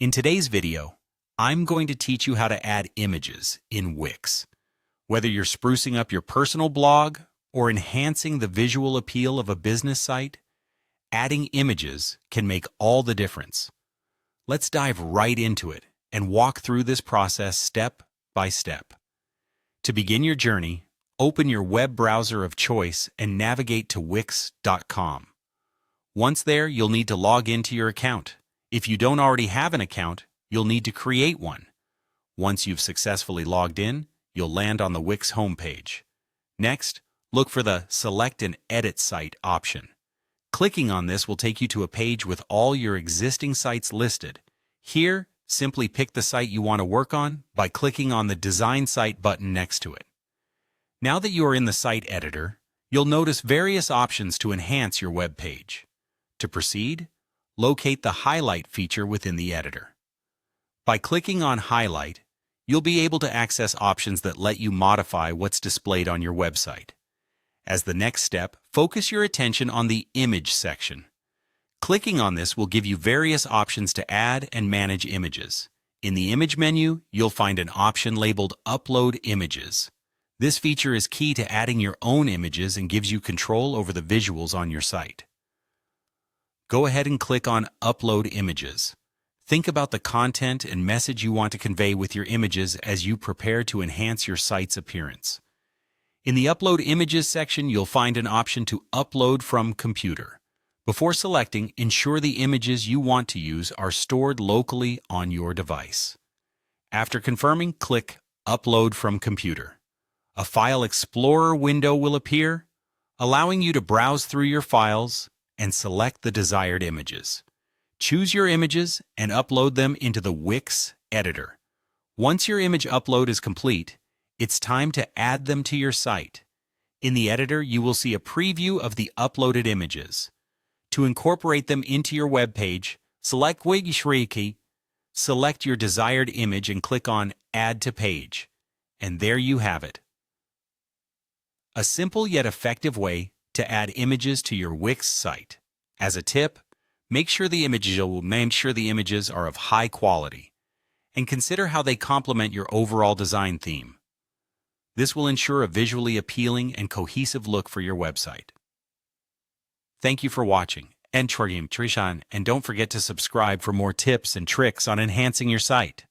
In today's video, I'm going to teach you how to add images in Wix. Whether you're sprucing up your personal blog or enhancing the visual appeal of a business site, adding images can make all the difference. Let's dive right into it and walk through this process step by step. To begin your journey, open your web browser of choice and navigate to wix.com. Once there, you'll need to log into your account. If you don't already have an account, you'll need to create one. Once you've successfully logged in, you'll land on the Wix homepage. Next, look for the Select and Edit Site option. Clicking on this will take you to a page with all your existing sites listed. Here, simply pick the site you want to work on by clicking on the Design Site button next to it. Now that you are in the site editor, you'll notice various options to enhance your web page. To proceed, locate the Highlight feature within the editor. By clicking on Highlight, you'll be able to access options that let you modify what's displayed on your website. As the next step, focus your attention on the Image section. Clicking on this will give you various options to add and manage images. In the Image menu, you'll find an option labeled Upload Images. This feature is key to adding your own images and gives you control over the visuals on your site. Go ahead and click on Upload Images. Think about the content and message you want to convey with your images as you prepare to enhance your site's appearance. In the Upload Images section, you'll find an option to upload from computer. Before selecting, ensure the images you want to use are stored locally on your device. After confirming, click Upload from Computer. A File Explorer window will appear, allowing you to browse through your files and select the desired images. Choose your images and upload them into the Wix editor. Once your image upload is complete, it's time to add them to your site. In the editor, you will see a preview of the uploaded images. To incorporate them into your web page, select Wix, select your desired image and click on Add to Page. And there you have it. A simple yet effective way to add images to your Wix site. As a tip, make sure the images are of high quality, and consider how they complement your overall design theme. This will ensure a visually appealing and cohesive look for your website. Thank you for watching, and don't forget to subscribe for more tips and tricks on enhancing your site.